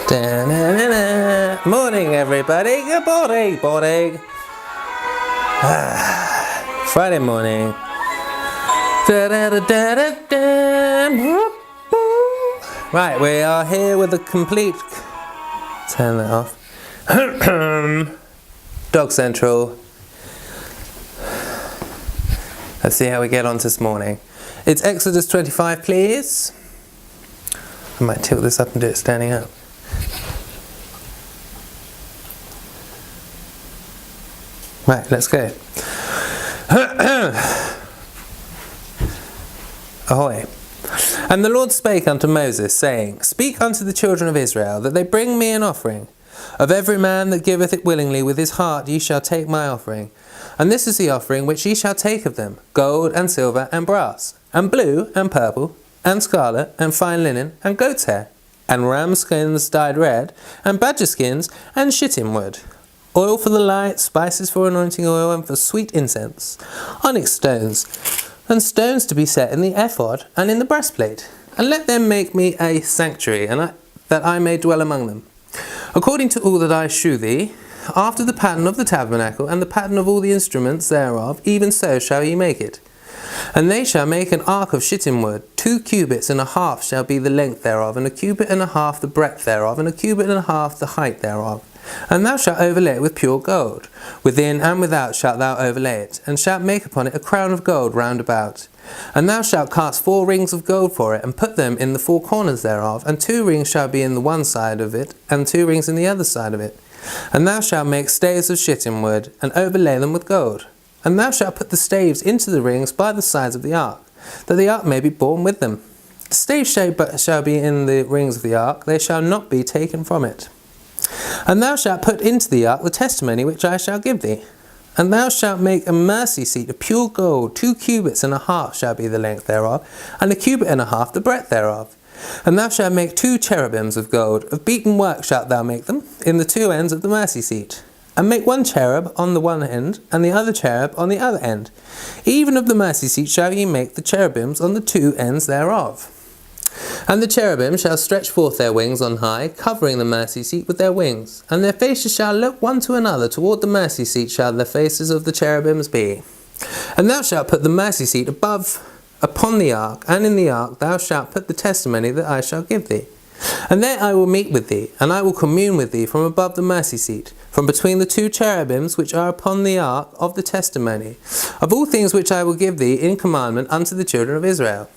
Da-na-na-na. Morning, everybody. Good morning. Friday morning. Da-da-da-da-da-da. Right, we are here with a complete... Turn that off. Dog Central. Let's see how we get on this morning. It's Exodus 25, please. I might tilt this up and do it standing up. Right, let's go. Ahoy. And the Lord spake unto Moses, saying, Speak unto the children of Israel, that they bring me an offering. Of every man that giveth it willingly with his heart ye shall take my offering. And this is the offering which ye shall take of them, gold and silver and brass, and blue and purple, and scarlet, and fine linen, and goat's hair, and ram skins dyed red, and badger skins, and shittim wood. Oil for the light, spices for anointing oil, and for sweet incense, onyx stones, and stones to be set in the ephod and in the breastplate. And let them make me a sanctuary, that I may dwell among them. According to all that I shew thee, after the pattern of the tabernacle, and the pattern of all the instruments thereof, even so shall ye make it. And they shall make an ark of shittim wood. 2 cubits and a half shall be the length thereof, and 1 cubit and a half the breadth thereof, and 1 cubit and a half the height thereof. And thou shalt overlay it with pure gold. Within and without shalt thou overlay it, and shalt make upon it a crown of gold round about. And thou shalt cast 4 rings of gold for it, and put them in the 4 corners thereof, and 2 rings shall be in the one side of it, and 2 rings in the other side of it. And thou shalt make staves of shittim wood, and overlay them with gold. And thou shalt put the staves into the rings by the sides of the ark, that the ark may be borne with them. The staves shall be in the rings of the ark, they shall not be taken from it. And thou shalt put into the ark the testimony which I shall give thee. And thou shalt make a mercy seat of pure gold. 2 cubits and a half shall be the length thereof, and 1 cubit and a half the breadth thereof. And thou shalt make 2 cherubims of gold. Of beaten work shalt thou make them, in the 2 ends of the mercy seat. And make 1 cherub on the one end, and the other cherub on the other end. Even of the mercy seat shall ye make the cherubims on the 2 ends thereof. And the cherubim shall stretch forth their wings on high, covering the mercy seat with their wings. And their faces shall look one to another, toward the mercy seat shall the faces of the cherubims be. And thou shalt put the mercy seat above upon the ark, and in the ark thou shalt put the testimony that I shall give thee. And there I will meet with thee, and I will commune with thee from above the mercy seat, from between the 2 cherubims which are upon the ark of the testimony, of all things which I will give thee in commandment unto the children of Israel.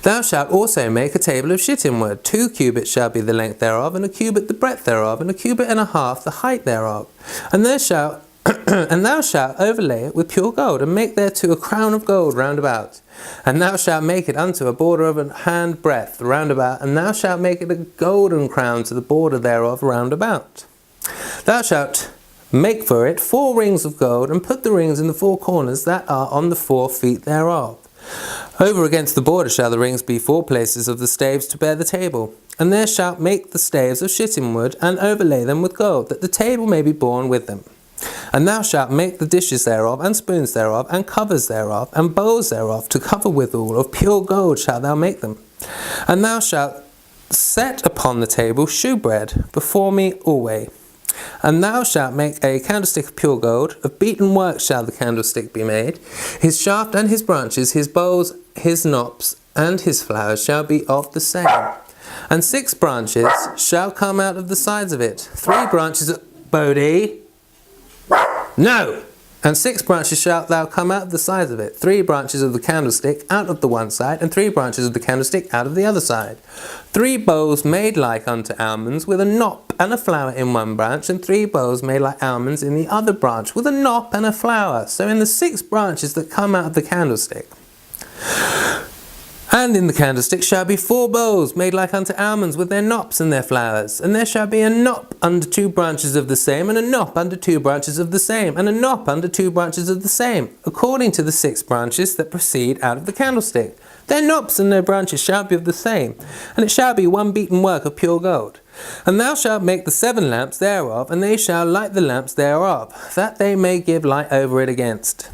Thou shalt also make a table of shittim wood. 2 cubits shall be the length thereof, and 1 cubit the breadth thereof, and 1 cubit and a half the height thereof. And thou shalt overlay it with pure gold, and make thereto a crown of gold round about. And thou shalt make it unto a border of 1 hand breadth round about, and thou shalt make it a golden crown to the border thereof round about. Thou shalt make for it 4 rings of gold, and put the rings in the 4 corners that are on the 4 feet thereof. Over against the border shall the rings be 4 places of the staves to bear the table. And there shalt make the staves of shittim wood, and overlay them with gold, that the table may be borne with them. And thou shalt make the dishes thereof, and spoons thereof, and covers thereof, and bowls thereof, to cover withal. Of pure gold shalt thou make them. And thou shalt set upon the table shewbread before me alway. And thou shalt make a candlestick of pure gold. Of beaten work shall the candlestick be made. His shaft and his branches, his bowls, his knops, and his flowers shall be of the same. And 6 branches shall come out of the sides of it. 3 branches of... Bodhi? No! And 6 branches shalt thou come out of the sides of it. 3 branches of the candlestick out of the one side, and 3 branches of the candlestick out of the other side. 3 bowls made like unto almonds, with a knop and a flower in one branch, and 3 bowls made like almonds in the other branch, with a knop and a flower. So in the 6 branches that come out of the candlestick. And in the candlestick shall be 4 bowls made like unto almonds, with their knops and their flowers. And there shall be a knop under 2 branches of the same, and a knop under 2 branches of the same, and a knop under 2 branches of the same, according to the 6 branches that proceed out of the candlestick. Their knops and their branches shall be of the same, and it shall be 1 beaten work of pure gold. And thou shalt make the 7 lamps thereof, and they shall light the lamps thereof, that they may give light over against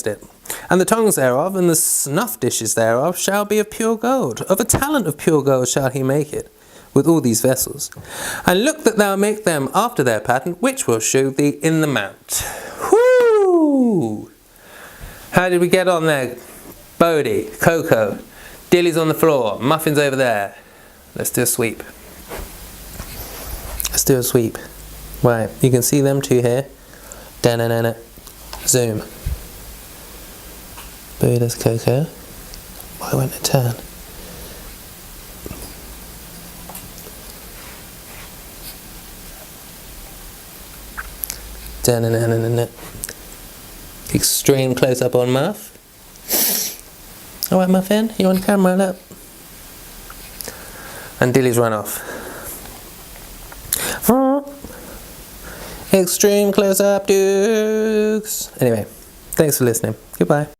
it. And the tongues thereof, and the snuff dishes thereof, shall be of pure gold. Of a talent of pure gold shall he make it. with all these vessels. And look that thou make them after their pattern, which will shew thee in the mount. Whoo! How did we get on there? Bodie, Coco, Dilly's on the floor, Muffin's over there. Let's do a sweep. Let's do a sweep. Right, you can see them two here. Da-na-na-na. Zoom. Boo, there's Coco. Why won't it turn? Da-na-na-na-na-na. Extreme close up on Muff. Alright, Muffin, you on camera, look. And Dilly's run off. Extreme close up, Dukes. Anyway, thanks for listening. Goodbye.